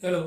Hello,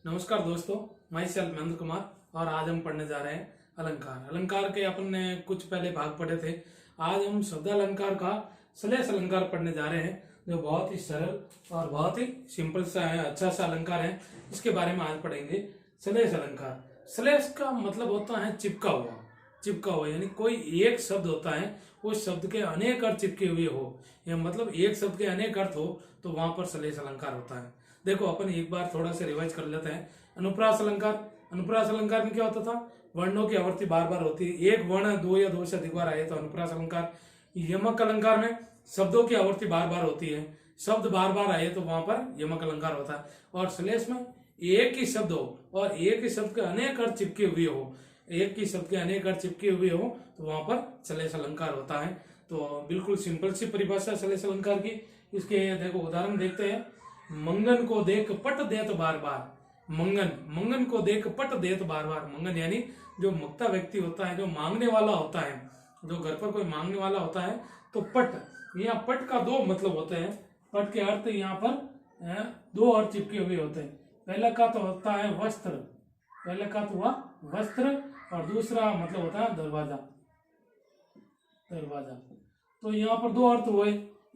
नमस्कार दोस्तों। मैं सेल्फ महेंद्र कुमार और आज हम पढ़ने जा रहे हैं अलंकार। अलंकार के अपन ने कुछ पहले भाग पढ़े थे। आज हम शब्द अलंकार का श्लेष अलंकार पढ़ने जा रहे हैं, जो बहुत ही सरल और बहुत ही सिंपल सा है, अच्छा सा अलंकार है। इसके बारे में आज पढ़ेंगे। श्लेष अलंकार, श्लेष का मतलब होता है चिपका हुआ। चिपका हुआ यानी कोई एक शब्द होता है, उस शब्द के अनेक अर्थ चिपके हुए हो, या मतलब एक शब्द के अनेक अर्थ हो तो वहां पर श्लेष अलंकार होता है। देखो, अपन एक बार थोड़ा सा रिवाइज कर लेते हैं। अनुप्रास अलंकार, अनुप्रास अलंकार में क्या होता था? वर्णों की आवर्ती बार बार होती है। एक वर्ण दो या दो से अधिक बार आए तो अनुप्रास अलंकार। यमक अलंकार में शब्दों की आवर्ती बार बार होती है, शब्द बार बार आए तो वहां पर यमक अलंकार होता है। और श्लेष में एक ही शब्द हो और एक ही शब्द के अनेक अर्थ चिपके हुए हो, एक ही शब्द के अनेक अर्थ चिपके हुए हो तो वहां पर श्लेष अलंकार होता है। तो बिल्कुल सिंपल सी परिभाषा श्लेष अलंकार की। इसके देखो उदाहरण देखते हैं। मंगन को देख पट देत बार बार। मंगन, मंगन को देख पट देत बार बार। मंगन यानी जो मुक्ता व्यक्ति होता है, जो मांगने वाला होता है, जो घर पर कोई मांगने वाला होता है तो पट, यहाँ पट का दो मतलब होते हैं। पट के अर्थ यहाँ पर दो अर्थ चिपके हुए होते हैं। पहला का तो होता है वस्त्र, पहले का तो हुआ वस्त्र, और दूसरा मतलब होता है दरवाजा। दरवाजा, तो यहाँ पर दो अर्थ हुए।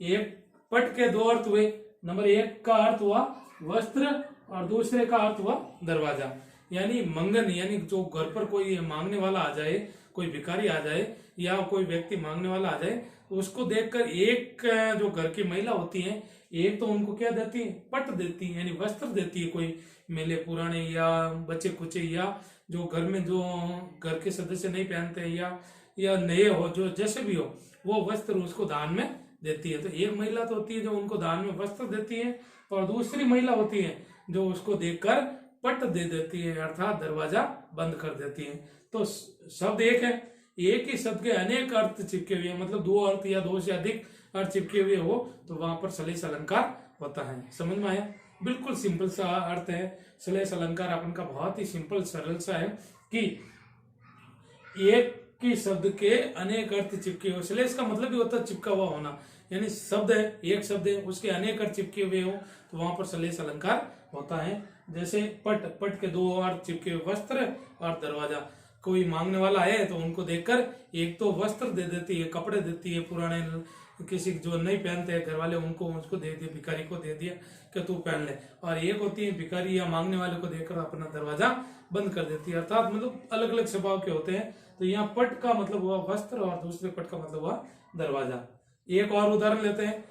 एक पट के दो अर्थ हुए। नंबर एक का अर्थ हुआ वस्त्र और दूसरे का अर्थ हुआ दरवाजा। यानी मंगन यानी जो घर पर कोई मांगने वाला आ जाए, कोई भिखारी आ जाए या कोई व्यक्ति मांगने वाला आ जाए, तो उसको देखकर एक जो घर की महिला होती है, एक तो उनको क्या देती है? पट देती है, यानी वस्त्र देती है। कोई मेले पुराने या बच्चे कुचे या जो घर में जो घर के सदस्य नहीं पहनते हैं या नए हो, जो जैसे भी हो, वो वस्त्र उसको दान में देती है। तो एक महिला तो होती है जो उनको दान में वस्त्र देती है, और दूसरी महिला होती है जो उसको देकर पट दे देती है, अर्थात दरवाजा बंद कर देती है। तो शब्द एक है, एक ही शब्द के अनेक अर्थ चिपके हुए, मतलब दो अर्थ या दो से अधिक अर्थ चिपके हुए हो तो वहां पर श्लेष अलंकार होता है। समझ में आया? बिल्कुल सिंपल सा अर्थ है। श्लेष अलंकार अपन का बहुत ही सिंपल सरल सा है कि एक की शब्द के अनेक अर्थ चिपके हुए। श्लेष का मतलब भी होता है चिपका हुआ होना, यानी शब्द है, एक शब्द है, उसके अनेक अर्थ चिपके हुए हो तो वहां पर श्लेष अलंकार होता है। जैसे पट, पट के दो अर्थ चिपके हुए, वस्त्र और दरवाजा। कोई मांगने वाला है तो उनको देखकर एक तो वस्त्र दे देती है, कपड़े देती है पुराने, किसी जो नहीं पहनते हैं घर वाले उनको उसको दे दिया, भिखारी को दे दिया कि तू पहन ले। और एक होती है भिखारी या मांगने वाले को देखकर अपना दरवाजा बंद कर देती है, अर्थात मतलब अलग अलग स्वभाव के होते हैं। तो यहाँ पट का मतलब हुआ वस्त्र और दूसरे पट का मतलब हुआ दरवाजा। एक और उदाहरण लेते हैं।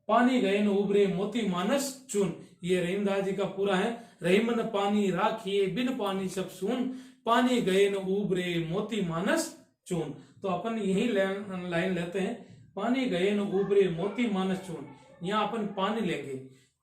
पानी गए न उबरे मोती मानस चून। ये रहीमदास जी का पूरा है। रहीमन पानी राखिए बिन पानी सब सून, पानी गए न उबरे मोती मानस चून। तो अपन यही लाइन लेते हैं। पानी गए न उबरे मोती मानस चून। यहाँ अपन पानी लेंगे।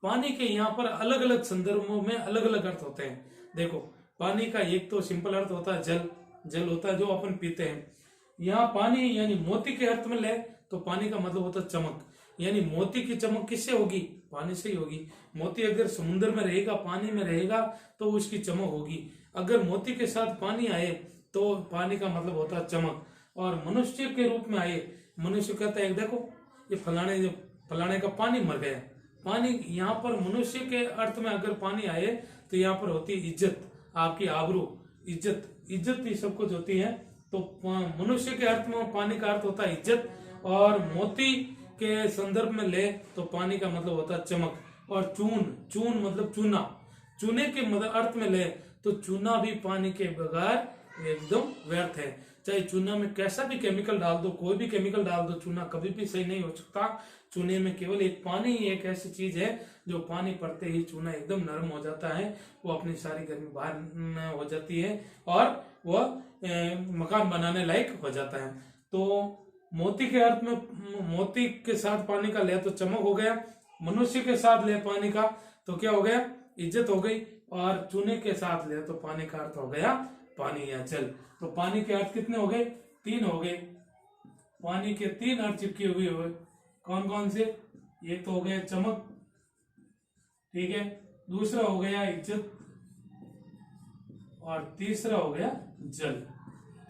पानी के यहाँ पर अलग अलग संदर्भों में अलग अलग अर्थ होते हैं। देखो, पानी का एक तो सिंपल अर्थ होता है जल, जल होता है जो अपन पीते हैं। यहाँ पानी यानी मोती के अर्थ में ले तो पानी का मतलब होता है चमक, यानी मोती की चमक किससे होगी? पानी से ही होगी। मोती अगर समुद्र में रहेगा, पानी में रहेगा तो उसकी चमक होगी। अगर मोती के साथ पानी आए तो पानी का मतलब होता है चमक। और मनुष्य के रूप में आए, मनुष्य कहता है देखो ये फलाने का पानी मर गया। पानी यहाँ पर मनुष्य के अर्थ में अगर पानी आए तो यहाँ पर होती है इज्जत, आपकी आबरू, इज्जत, इज्जत ही सब कुछ होती है। तो मनुष्य के अर्थ में पानी का अर्थ होता है इज्जत, और मोती के संदर्भ में ले तो पानी का मतलब होता है चमक। और चून, चून मतलब चूना, चूने के मतलब अर्थ में ले तो चूना भी पानी के बगैर एकदम व्यर्थ है। चाहे चूना में कैसा भी केमिकल डाल दो, कोई भी केमिकल डाल दो, चूना कभी भी सही नहीं हो सकता। चूने में केवल एक पानी ही एक ऐसी चीज है जो पानी पड़ते ही चूना एकदम नरम हो जाता है, वो अपनी सारी गर्मी बाहर हो जाती है और वह मकान बनाने लायक हो जाता है। तो मोती के अर्थ में मोती के साथ पानी का ले तो चमक हो गया, मनुष्य के साथ ले पानी का तो क्या हो गया? इज्जत हो गई, और चूने के साथ ले तो पानी का अर्थ हो गया पानी या जल। तो पानी के अर्थ कितने हो गए? तीन हो गए। पानी के तीन अर्थ चिपके हुए हुए, कौन कौन से? एक तो हो गया चमक, ठीक है, दूसरा हो गया इज्जत, और तीसरा हो गया जल।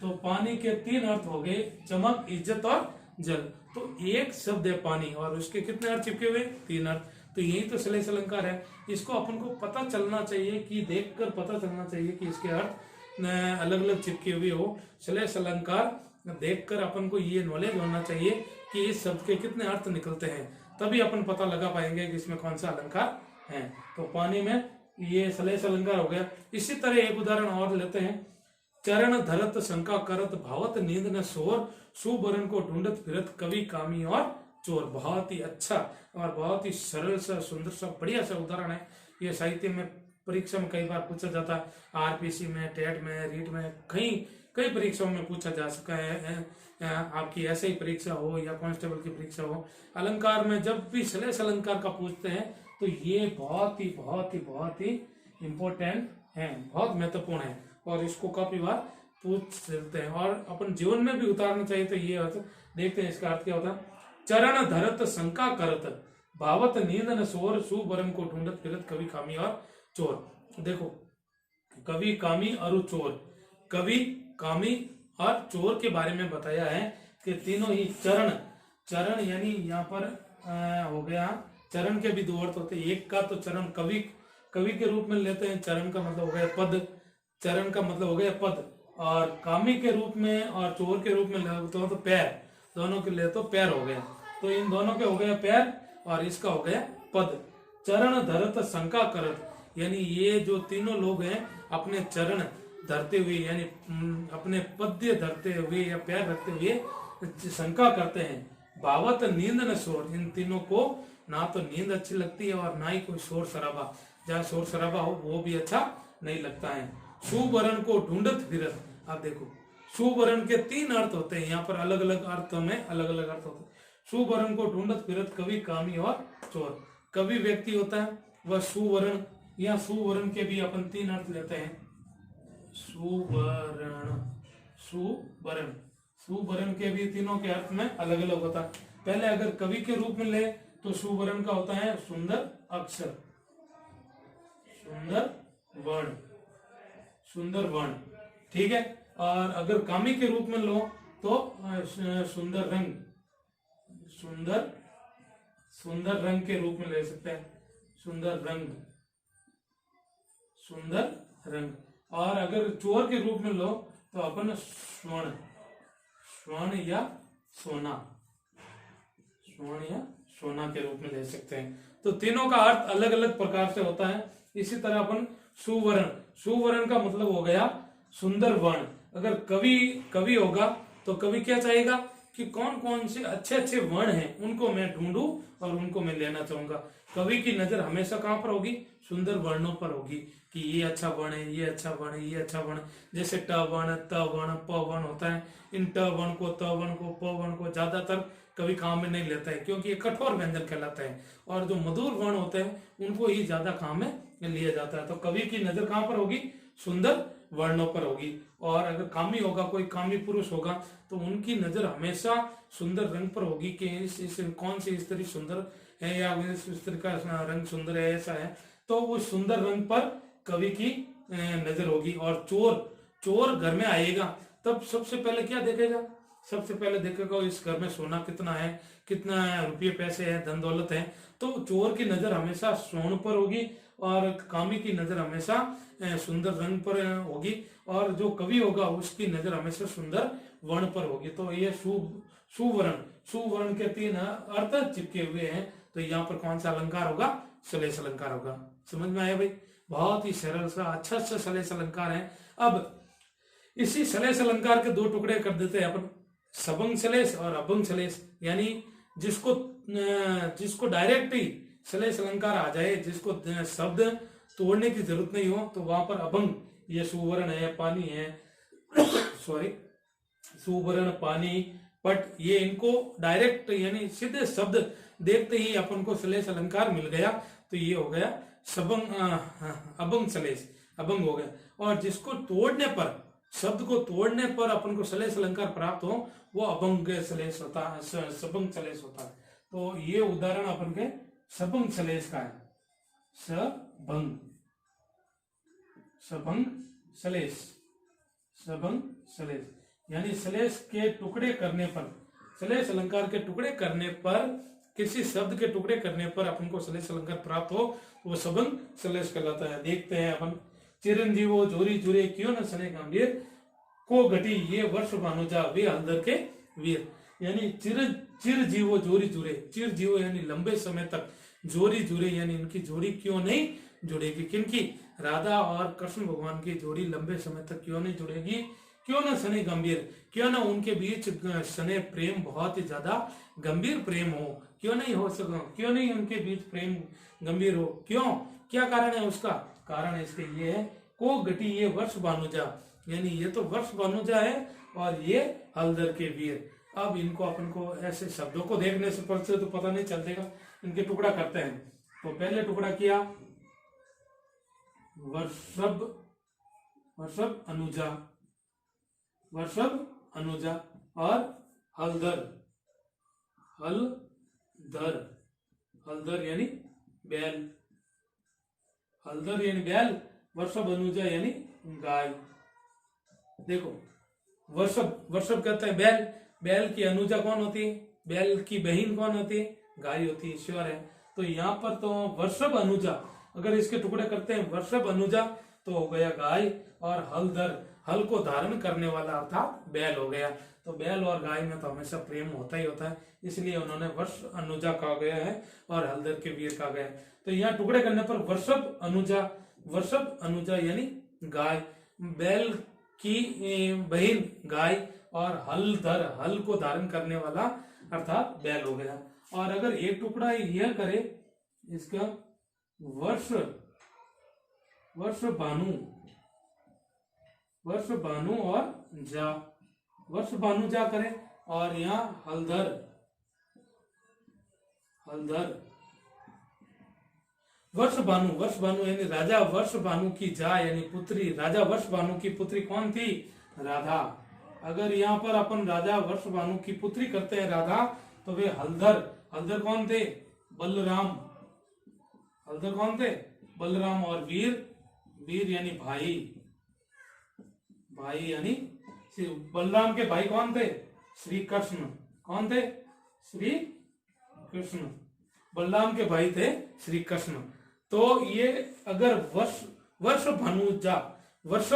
तो पानी के तीन अर्थ हो गए, चमक, इज्जत और जल। तो एक शब्द है पानी और उसके कितने अर्थ चिपके हुए? तीन अर्थ। तो यही तो श्लेष अलंकार है। इसको अपन को पता चलना चाहिए, कि देखकर पता चलना चाहिए कि इसके अर्थ अलग अलग चिपके हुए हो। श्लेष अलंकार देखकर अपन को ये नॉलेज होना चाहिए कि इस शब्द के कितने अर्थ निकलते हैं, तभी अपन पता लगा पाएंगे कि इसमें कौन सा अलंकार है। तो पानी में ये श्लेष अलंकार हो गया। इसी तरह एक उदाहरण और लेते हैं। चरण धरत शंका करत भावत नींद न शोर, सुवरण को ढूंढत फिरत कवि कामी और चोर। बहुत ही अच्छा और बहुत ही सरल सा, सुंदर सा, बढ़िया सा उदाहरण है। ये साहित्य में परीक्षा में कई बार पूछा जाता है, आरपीसी में, टेट में, रीट में, कई परीक्षाओं में पूछा जा सका है। आपकी ऐसे ही परीक्षा हो या कांस्टेबल की परीक्षा हो, अलंकार में जब भी श्लेष अलंकार का पूछते हैं तो ये बहुत ही इम्पोर्टेंट है, बहुत महत्वपूर्ण है, और इसको काफी बार पूछ सकते हैं और अपन जीवन में भी उतारना चाहिए। तो ये अर्थ देखते हैं, इसका अर्थ क्या होता है। चरण धरत शंका करत भावत नींद न शोर, सुवरण को ढूंढत फिरत कवि कामी और चोर। देखो, कवि कामी और चोर, कवि कामी और चोर के बारे में बताया है कि तीनों ही चरण यानी यहाँ पर हो गया, चरण के भी दो अर्थ होते हैं। एक का तो चरण कवि के रूप में लेते हैं, चरण का मतलब हो गया पद, चरण का मतलब हो गया पद, और कामी के रूप में और चोर के रूप में लेते हो तो पैर, दोनों के लिए तो पैर हो गया। तो इन दोनों के हो गया पैर और इसका हो गया पद। चरण धरत शंका करत, यानी ये जो तीनों लोग हैं अपने चरण धरते हुए यानी अपने पद्य धरते हुए या पैर रखते हुए शंका करते हैं। भावत नींद न शोर, इन तीनों को ना तो नींद अच्छी लगती है और ना ही कोई शोर शराबा, जहाँ शोर शराबा हो वो भी अच्छा नहीं लगता है। सुवरण को ढूंढत फिरत, आप देखो सुवरण के तीन अर्थ होते हैं, यहाँ पर अलग अलग अर्थों में अलग अलग अर्थ होते हैं। सुवरण को ढूंढत फिरत कवि कामी और चोर, कवि व्यक्ति होता है वह सुवर्ण, या सुवर्ण के भी अपन तीन अर्थ लेते हैं। सुवर्ण के भी तीनों के अर्थ में अलग अलग होता है। पहले अगर कवि के रूप में ले तो सुवर्ण का होता है सुंदर अक्षर, सुंदर वर्ण, ठीक है। और अगर कामी के रूप में लो तो सुंदर रंग के रूप में ले सकते हैं, सुंदर रंग। और अगर चोर के रूप में लो तो अपन स्वर्ण या सोना के रूप में ले सकते हैं। तो तीनों का अर्थ अलग अलग प्रकार से होता है। इसी तरह अपन सुवर्ण का मतलब हो गया सुंदर वर्ण। अगर कवि होगा तो कवि क्या चाहेगा कि कौन कौन से अच्छे वर्ण हैं उनको मैं ढूंढूं और उनको मैं लेना चाहूंगा। कवि की नजर हमेशा कहां पर होगी, सुंदर वर्णों पर होगी, कि ये अच्छा वर्ण है, ये अच्छा वर्ण है, ये अच्छा वर्ण। जैसे ट वर्ण, त वर्ण, प वर्ण होता है, इन ट वर्ण को, त वर्ण को, प वर्ण को ज्यादातर कवि काम में नहीं लेता है, क्योंकि ये कठोर व्यंजन कहलाता है, और जो मधुर वर्ण होते हैं उनको ही ज्यादा काम में लिया जाता है। तो कवि की नजर कहां पर होगी, सुंदर वर्णों पर होगी। और अगर कामी होगा, कोई कामी पुरुष होगा, तो उनकी नजर हमेशा सुंदर रंग पर होगी कि इस कौन सी स्त्री सुंदर है या इस स्त्री का रंग सुंदर है, ऐसा है, तो वो सुंदर रंग पर कवि की नजर होगी। और चोर घर में आएगा तब सबसे पहले क्या देखेगा, सबसे पहले देखेगा इस घर में सोना कितना है, कितना रुपये पैसे है, धन दौलत है। तो चोर की नजर हमेशा स्वर्ण पर होगी और कामी की नजर हमेशा सुंदर रंग पर होगी, और जो कवि होगा उसकी नजर हमेशा सुंदर वर्ण पर होगी। तो ये सुवर्ण के तीन अर्थ चिपके हुए हैं। तो यहाँ पर कौन सा अलंकार होगा, श्लेष अलंकार होगा। समझ में आया भाई, बहुत ही सरल सा अच्छा श्लेष अलंकार है। अब इसी श्लेष अलंकार के दो टुकड़े कर देते हैं अपन, सबंग श्लेष और अभंग श्लेष। यानी जिसको डायरेक्ट ही श्लेष अलंकार आ जाए, जिसको शब्द तोड़ने की जरूरत नहीं हो, तो वहां पर अभंग, ये सुवर्ण है, पानी है सॉरी सुवर्ण, पानी, पट, ये इनको डायरेक्ट यानी सीधे शब्द देखते ही अपन को श्लेष अलंकार मिल गया, तो ये हो गया अभंग श्लेष, अभंग हो गया। और जिसको तोड़ने पर, शब्द को तोड़ने पर अपन को श्लेष अलंकार प्राप्त हो, वो अभंग श्लेष होता है, सबंग श्लेष होता है। तो ये उदाहरण अपन के सबंग श्लेष का है, सबंग श्लेष यानी श्लेष के टुकड़े करने पर, श्लेष अलंकार के टुकड़े करने पर किसी शब्द के टुकड़े करने पर अपन को सलेश अलंकार प्राप्त हो तो वो सबंध सलेश कहलाता है। देखते हैं अपन, चिरंजीवो जोरी जुरे क्यों न सने गंभीर, को घटी ये वर्ष भानुजा वे हलदर के वीर। यानी चिर जीवो जोरी जुरे, चिर जीवो यानी लंबे समय तक, जोरी जुरे यानी इनकी जोड़ी क्यों नहीं जुड़ेगी, किनकी, राधा और कृष्ण भगवान की जोड़ी लंबे समय तक क्यों नहीं जुड़ेगी, क्यों ना सने गंभीर, क्यों ना उनके बीच सने प्रेम बहुत ही ज्यादा गंभीर प्रेम हो, क्यों नहीं हो सका, क्यों नहीं उनके बीच प्रेम गंभीर हो, क्यों, क्या कारण है उसका, कारण इसके ये है, को घटी ये वर्ष भानुजा, यानी ये तो वर्ष भानुजा है और ये हलदर के वीर। अब इनको अपन को ऐसे शब्दों को देखने से पढ़ते तो पता नहीं चलतेगा, इनके टुकड़ा करते हैं। तो पहले टुकड़ा किया वर्षभ, वर्षभ अनुजा, वर्षभ अनुजा, और हलदर, हलदर, हलदर यानी बैल, हलदर यानी बैल, वर्षभ अनुजा यानी गाय। देखो वर्षभ, वर्षभ कहते हैं बैल, बैल की अनुजा कौन होती है, बैल की बहन कौन होती है, गाय होती है, ईश्वर है। तो यहाँ पर तो वर्षभ अनुजा, अगर इसके टुकड़े करते हैं वर्षभ अनुजा तो हो गया गाय, और हलदर, हल को धारण करने वाला अर्थात बैल हो गया। तो बैल और गाय में तो हमेशा प्रेम होता ही होता है, इसलिए उन्होंने वर्ष अनुजा कहा गया है और हलदर के वीर कहा गया है। तो यहाँ टुकड़े करने पर वर्षभ अनुजा, वर्षभ अनुजा यानी गाय, बैल की बहन गाय, और हलदर, हल को धारण करने वाला अर्थात बैल हो गया। और अगर एक टुकड़ा यह करे इसका वर्ष, वर्ष भानु, वर्ष भानु और जा, वर्ष भानु जा करे, और यहाँ हलदर, हलदर, वर्ष भानु, वर्ष भानु यानी राजा वर्ष भानु की जा यानी पुत्री, राजा वर्ष भानु की पुत्री कौन थी, राधा। अगर यहाँ पर अपन राजा वर्ष भानु की पुत्री करते हैं राधा, तो वे हलदर, हलदर कौन थे, बलराम, हलदर कौन थे, बलराम, और वीर, वीर यानी भाई, भाई यानी बलराम के भाई कौन थे, श्री कृष्ण, कौन थे, श्री कृष्ण, बलराम के भाई थे श्री कृष्ण। तो ये अगर वर्ष, वर्ष भानु जा, वर्ष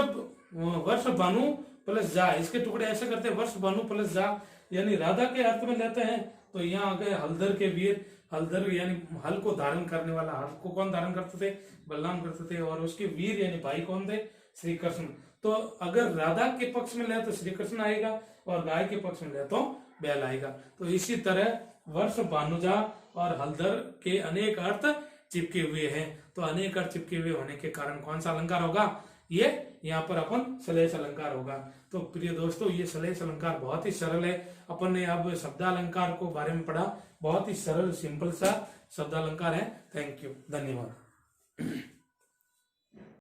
भानु प्लस जा, इसके टुकड़े ऐसे करते हैं वर्ष भानु प्लस जा, यानी राधा के अर्थ में लेते हैं। तो यहाँ आ गए हलदर के वीर, हलदर यानी हल को धारण करने वाला, हल को कौन धारण करते थे, बलराम करते थे, और उसके वीर यानी भाई कौन थे, श्री कृष्ण। तो अगर राधा के पक्ष में ले तो श्री कृष्ण आएगा, और गाय के पक्ष में ले तो बैल आएगा। तो इसी तरह वर्ष भानुजा और हलदर के अनेक अर्थ चिपके हुए हैं। तो अनेक अर्थ चिपके हुए होने के कारण कौन सा अलंकार होगा, ये यहाँ पर अपन सलेश अलंकार होगा। तो प्रिय दोस्तों, ये सलेश अलंकार बहुत ही सरल है। अपन ने अब शब्दालंकार को बारे में पढ़ा, बहुत ही सरल सिंपल सा शब्दालंकार है। थैंक यू, धन्यवाद।